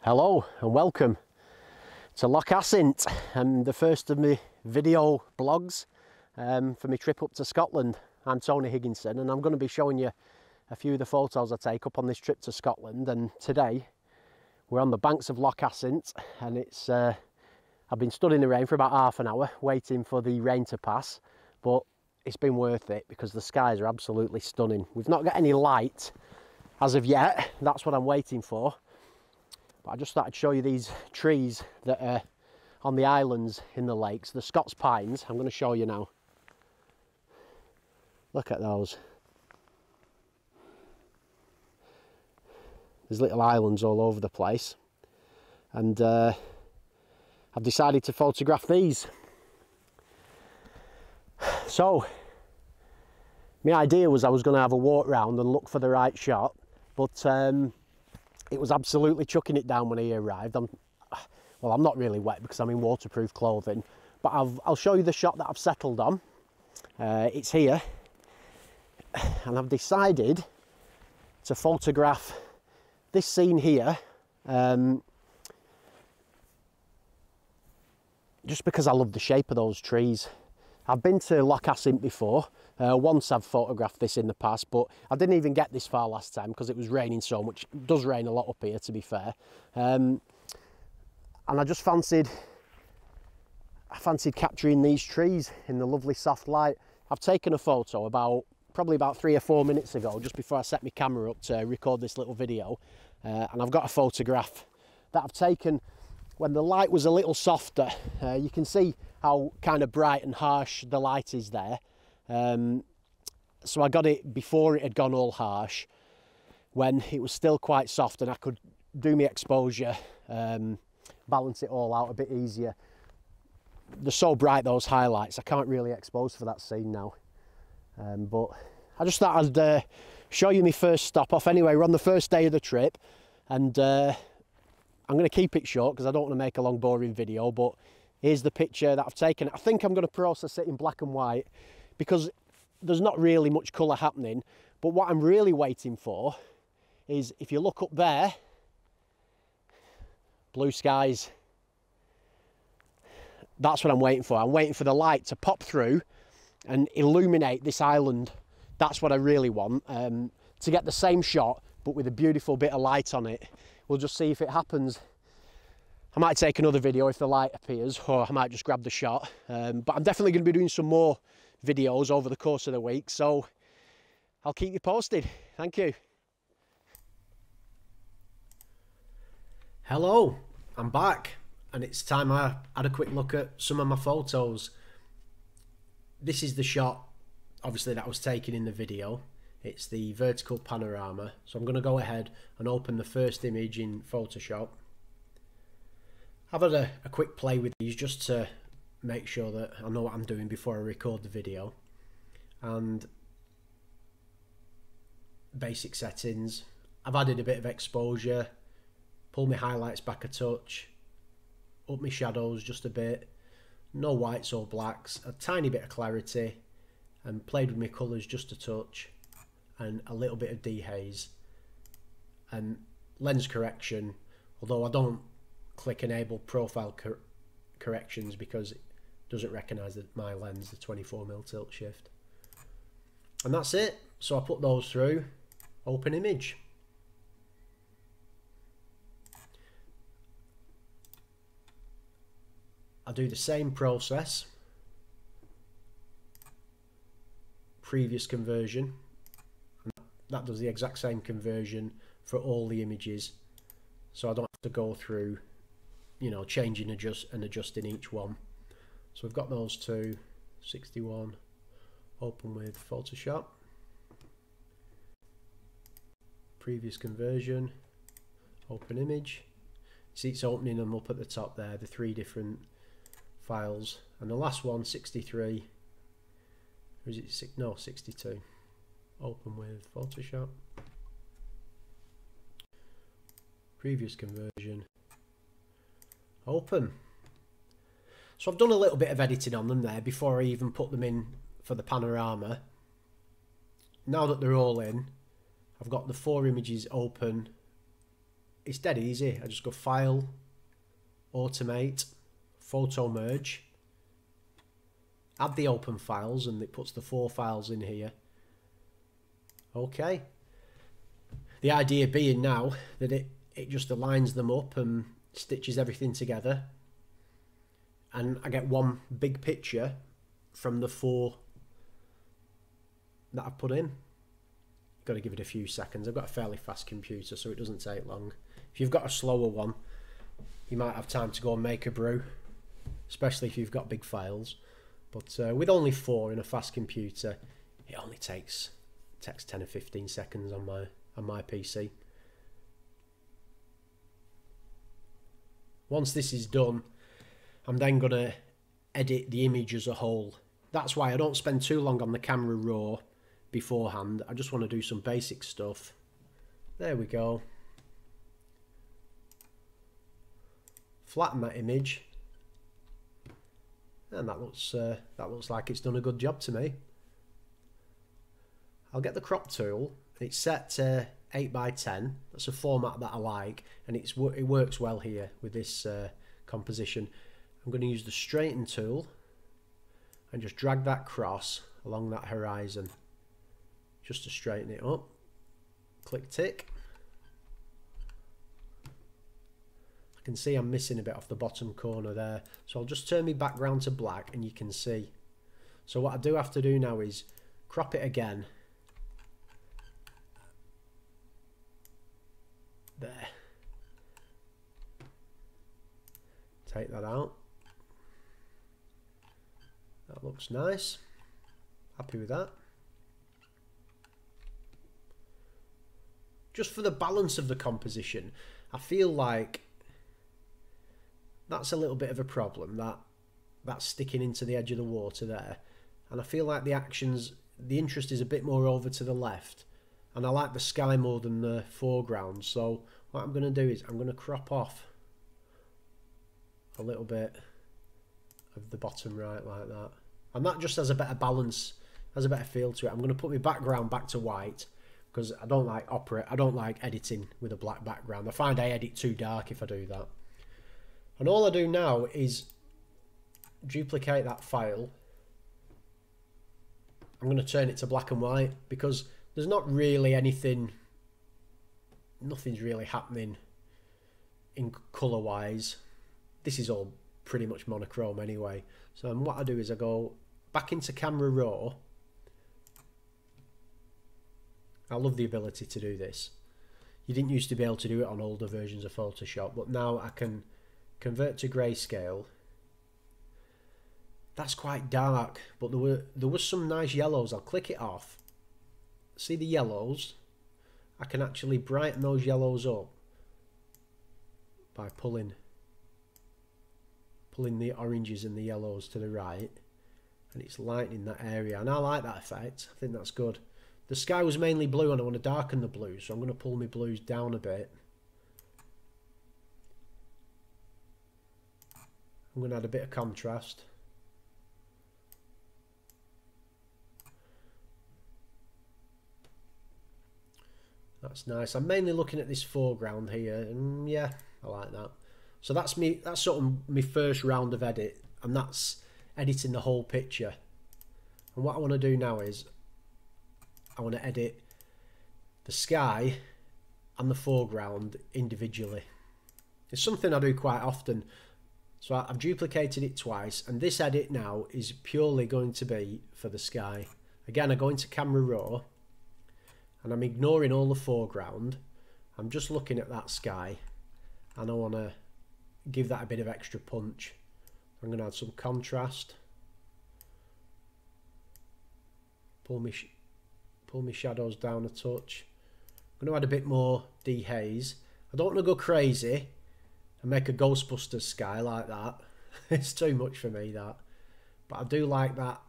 Hello and welcome to Loch Assynt, the first of my video blogs for my trip up to Scotland. I'm Tony Higginson and I'm going to be showing you a few of the photos I take up on this trip to Scotland. And today we're on the banks of Loch Assynt and it's I've been stood in the rain for about half an hour waiting for the rain to pass, but it's been worth it because the skies are absolutely stunning. We've not got any light as of yet, that's what I'm waiting for. But I just thought I'd show you these trees that are on the islands in the lakes, the Scots pines. I'm going to show you now. Look at those. There's little islands all over the place. And I've decided to photograph these. So, my idea was I was going to have a walk round and look for the right shot, but it was absolutely chucking it down when I arrived. Well, I'm not really wet because I'm in waterproof clothing, but I'll show you the shot that I've settled on. It's here, and I've decided to photograph this scene here, just because I love the shape of those trees. I've been to Loch Assynt before. Once I've photographed this in the past, but I didn't even get this far last time because it was raining so much. It does rain a lot up here, to be fair. And I just fancied capturing these trees in the lovely soft light. I've taken a photo probably about 3 or 4 minutes ago, just before I set my camera up to record this little video. And I've got a photograph that I've taken when the light was a little softer. You can see how kind of bright and harsh the light is there. So I got it before it had gone all harsh, when it was still quite soft and I could do my exposure, balance it all out a bit easier. They're so bright, those highlights, I can't really expose for that scene now. But I just thought I'd show you my first stop off. Anyway, we're on the first day of the trip, and I'm going to keep it short because I don't want to make a long boring video, but here's the picture that I've taken. I think I'm going to process it in black and white because there's not really much colour happening. But what I'm really waiting for is, if you look up there, blue skies. That's what I'm waiting for. I'm waiting for the light to pop through and illuminate this island. That's what I really want, to get the same shot but with a beautiful bit of light on it. We'll just see if it happens. I might take another video if the light appears, or I might just grab the shot. But I'm definitely going to be doing some more videos over the course of the week, so I'll keep you posted. Thank you. Hello, I'm back, and it's time I had a quick look at some of my photos. This is the shot, obviously, that was taken in the video. It's the vertical panorama, so I'm going to go ahead and open the first image in Photoshop. I've had a quick play with these just to make sure that I know what I'm doing before I record the video. And basic settings, I've added a bit of exposure, pulled my highlights back a touch, up my shadows just a bit, no whites or blacks, a tiny bit of clarity, and played with my colours just a touch, and a little bit of dehaze, and lens correction, although I don't click enable profile corrections because it doesn't recognise my lens, the 24mm tilt shift. And that's it. So I put those through, open image. I do the same process, previous conversion, and that does the exact same conversion for all the images, so I don't have to go through, you know, changing and adjusting each one. So we've got those two, 61, open with Photoshop, previous conversion, open image. See, it's opening them up at the top there, the 3 different files, and the last one, 63, or is it no, 62, open with Photoshop, previous conversion, open. So I've done a little bit of editing on them there before I even put them in for the panorama. Now that they're all in, I've got the 4 images open it's dead easy. I just go File, Automate, Photo Merge, add the open files, and it puts the 4 files in here. Okay. The idea being now that it just aligns them up and stitches everything together, and I get one big picture from the 4 that I've put in. Got to give it a few seconds. I've got a fairly fast computer, so it doesn't take long. If you've got a slower one, you might have time to go and make a brew, especially if you've got big files. But with only 4 in a fast computer, it only takes 10 or 15 seconds on my PC. Once this is done, I'm then going to edit the image as a whole. That's why I don't spend too long on the camera raw beforehand. I just want to do some basic stuff. There we go. Flatten that image, and that looks like it's done a good job to me. I'll get the crop tool. It's set to 8x10. That's a format that I like, and it works well here with this composition. I'm going to use the straighten tool and just drag that cross along that horizon just to straighten it up. Click tick. I can see I'm missing a bit off the bottom corner there, so I'll just turn my background to black and you can see. So what I do have to do now is crop it again. There. Take that out. That looks nice. Happy with that. Just for the balance of the composition, I feel like that's a little bit of a problem, that's sticking into the edge of the water there. And I feel like the interest is a bit more over to the left. And I like the sky more than the foreground. So what I'm going to do is I'm going to crop off a little bit of the bottom right like that. And that just has a better balance, has a better feel to it. I'm going to put my background back to white because I don't like editing with a black background. I find I edit too dark if I do that. And all I do now is duplicate that file. I'm going to turn it to black and white because there's not really nothing's really happening in colour wise. This is all pretty much monochrome anyway. So what I do is I go back into camera raw. I love the ability to do this. You didn't used to be able to do it on older versions of Photoshop, but now I can convert to grayscale. That's quite dark, but there was some nice yellows. I'll click it off. See the yellows? I can actually brighten those yellows up by pulling the oranges and the yellows to the right, and it's lightening that area, and I like that effect. I think that's good. The sky was mainly blue and I want to darken the blues, so I'm going to pull my blues down a bit. I'm going to add a bit of contrast. That's nice. I'm mainly looking at this foreground here, and yeah, I like that. So that's sort of my first round of edit, and that's editing the whole picture. And what I want to do now is I want to edit the sky and the foreground individually. It's something I do quite often. So I've duplicated it twice, and this edit now is purely going to be for the sky. Again, I go into camera raw and I'm ignoring all the foreground. I'm just looking at that sky and I want to give that a bit of extra punch. I'm going to add some contrast. Pull my shadows down a touch. I'm going to add a bit more dehaze. I don't want to go crazy and make a Ghostbusters sky like that. It's too much for me, that. But I do like that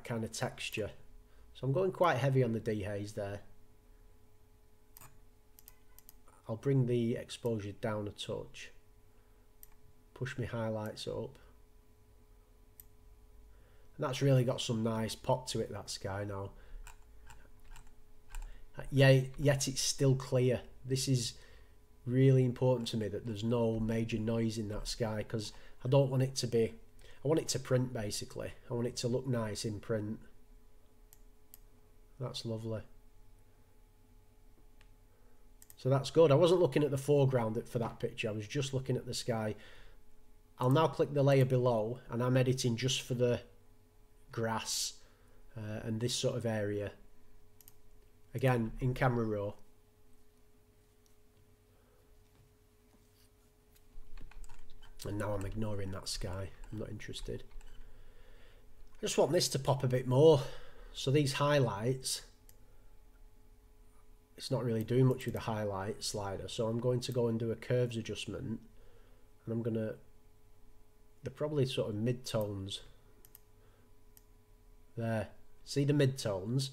kind of texture. So I'm going quite heavy on the dehaze there. I'll bring the exposure down a touch. Push my highlights up. And that's really got some nice pop to it, that sky now. yet it's still clear. This is really important to me, that there's no major noise in that sky, because I don't want it to be, I want it to print basically. I want it to look nice in print. That's lovely. So that's good. I wasn't looking at the foreground for that picture, I was just looking at the sky. I'll now click the layer below, and I'm editing just for the grass and this sort of area. Again, in camera raw. And now I'm ignoring that sky. I'm not interested. I just want this to pop a bit more. So these highlights, it's not really doing much with the highlight slider. So I'm going to go and do a curves adjustment. And I'm going to, they're probably sort of mid-tones. There. See the mid-tones?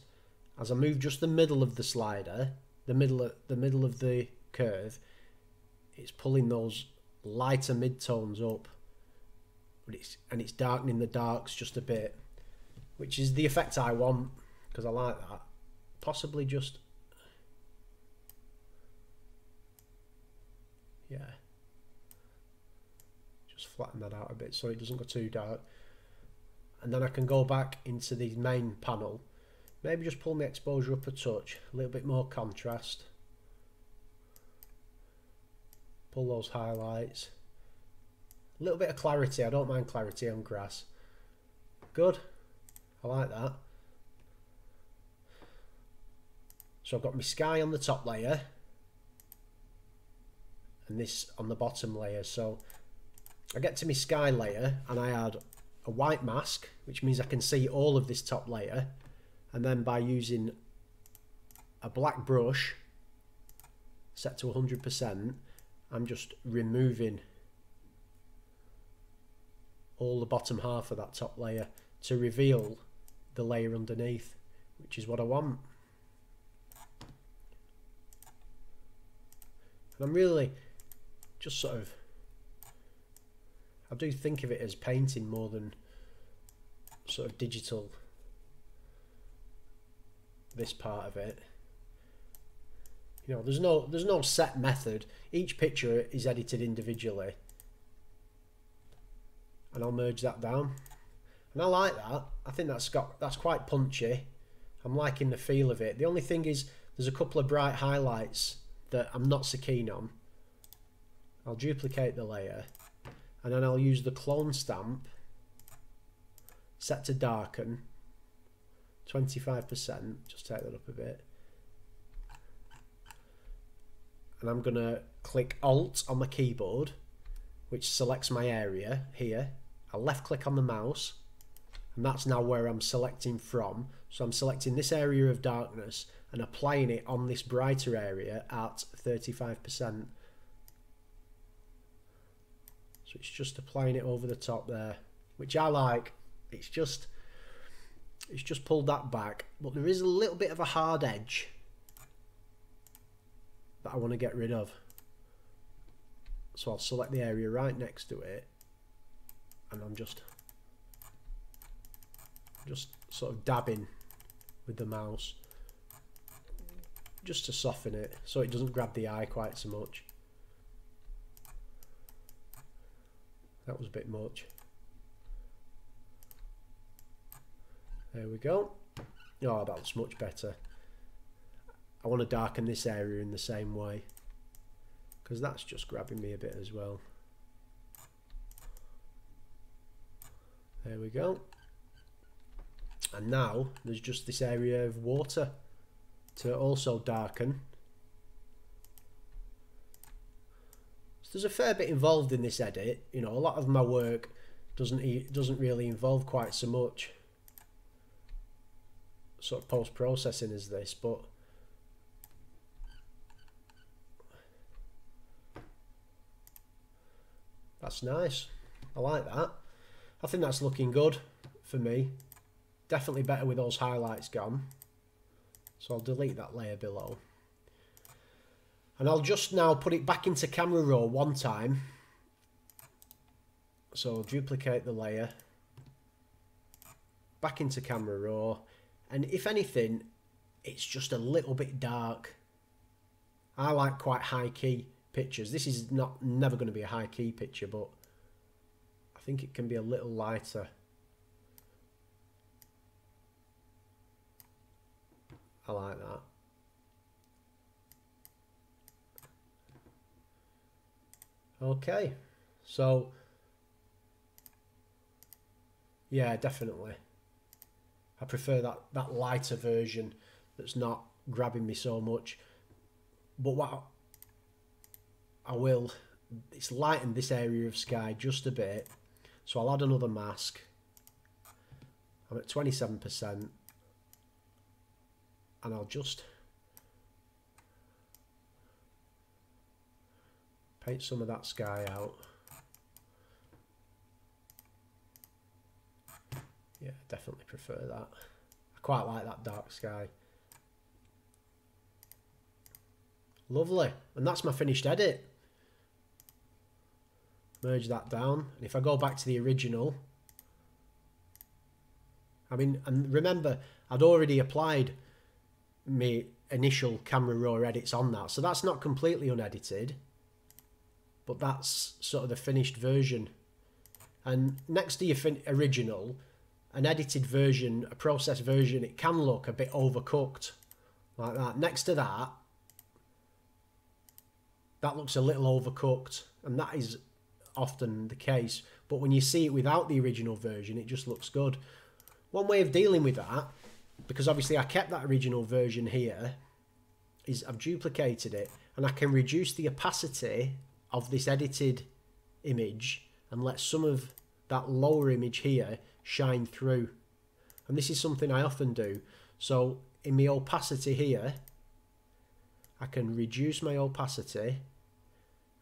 As I move just the middle of the slider, the middle of the curve, it's pulling those lighter mid-tones up, but it's darkening the darks just a bit, which is the effect I want, because I like that. Possibly just, yeah, just flatten that out a bit so it doesn't go too dark. And then I can go back into the main panel, maybe just pull my exposure up a touch, a little bit more contrast. Pull those highlights. A little bit of clarity. I don't mind clarity on grass. Good. I like that. So I've got my sky on the top layer and this on the bottom layer. So I get to my sky layer and I add a white mask, which means I can see all of this top layer. And then by using a black brush set to 100%, I'm just removing all the bottom half of that top layer to reveal the layer underneath, which is what I want. And I'm really just sort of, I do think of it as painting more than sort of digital, this part of it. You know, there's no set method. Each picture is edited individually, and I'll merge that down. And I like that. I think that's quite punchy. I'm liking the feel of it. The only thing is there's a couple of bright highlights that I'm not so keen on. I'll duplicate the layer, and then I'll use the clone stamp, set to darken, 25%. Just take that up a bit. And I'm going to click Alt on my keyboard, which selects my area here. I'll left click on the mouse, and that's now where I'm selecting from. So I'm selecting this area of darkness and applying it on this brighter area at 35%. So it's just applying it over the top there, which I like. It's just pulled that back, but there is a little bit of a hard edge that I want to get rid of. So I'll select the area right next to it, and I'm just sort of dabbing with the mouse just to soften it so it doesn't grab the eye quite so much. That was a bit much. There we go. Oh, that looks much better. I want to darken this area in the same way, because that's just grabbing me a bit as well. There we go. And now there's just this area of water to also darken. So there's a fair bit involved in this edit. You know, a lot of my work doesn't really involve quite so much sort of post-processing as this, but that's nice. I like that. I think that's looking good for me. Definitely better with those highlights gone. So I'll delete that layer below. And I'll just now put it back into camera raw one time. So I'll duplicate the layer. Back into camera raw. And if anything, it's just a little bit dark. I like quite high key pictures. This is never going to be a high key picture, but I think it can be a little lighter. I like that. Okay, so yeah, definitely. I prefer that lighter version that's not grabbing me so much. But what I will, it's lighten this area of sky just a bit. So I'll add another mask. I'm at 27%. And I'll just paint some of that sky out. Yeah, definitely prefer that. I quite like that dark sky. Lovely. And that's my finished edit. Merge that down. And if I go back to the original, I mean, and remember, I'd already applied my initial camera raw edits on that. So that's not completely unedited, but that's sort of the finished version. And next to your original, an edited version, a processed version, it can look a bit overcooked like that. Next to that, that looks a little overcooked, and that is often the case. But when you see it without the original version, it just looks good. One way of dealing with that, because obviously I kept that original version here, is I've duplicated it, and I can reduce the opacity of this edited image and let some of that lower image here shine through. And this is something I often do. So in my opacity here, I can reduce my opacity,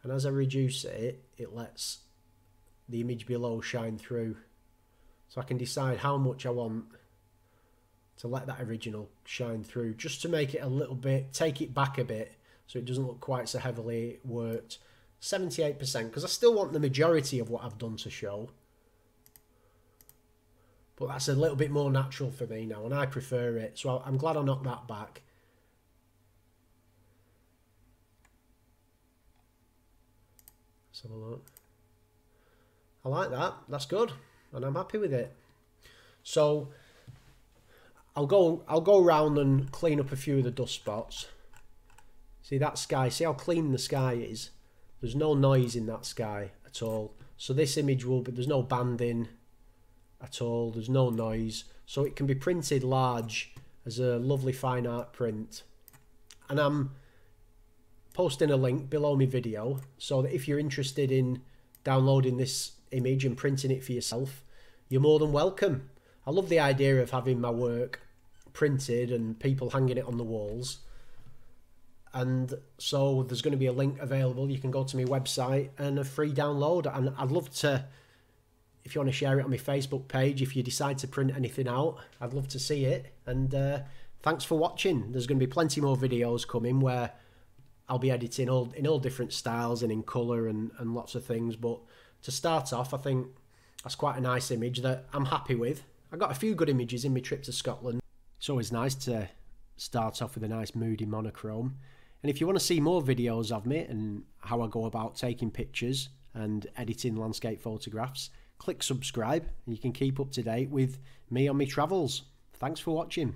and as I reduce it, it lets the image below shine through. So I can decide how much I want to let that original shine through, just to make it a little bit, take it back a bit so it doesn't look quite so heavily worked. 78%, because I still want the majority of what I've done to show. But that's a little bit more natural for me now, and I prefer it. So I'm glad I knocked that back. Let's have a look. I like that. That's good, and I'm happy with it. So I'll go around and clean up a few of the dust spots. See that sky? See how clean the sky is? There's no noise in that sky at all. So this image will be, there's no banding at all, there's no noise. So it can be printed large as a lovely fine art print. And I'm posting a link below my video so that if you're interested in downloading this image and printing it for yourself, you're more than welcome. I love the idea of having my work printed and people hanging it on the walls. And so there's going to be a link available. You can go to my website and a free download. And I'd love to, if you want to share it on my Facebook page, if you decide to print anything out, I'd love to see it. And thanks for watching. There's going to be plenty more videos coming where I'll be editing in all different styles and in colour and lots of things. But to start off, I think that's quite a nice image that I'm happy with. I got a few good images in my trip to Scotland. It's always nice to start off with a nice moody monochrome. And if you want to see more videos of me and how I go about taking pictures and editing landscape photographs, click subscribe and you can keep up to date with me on my travels. Thanks for watching.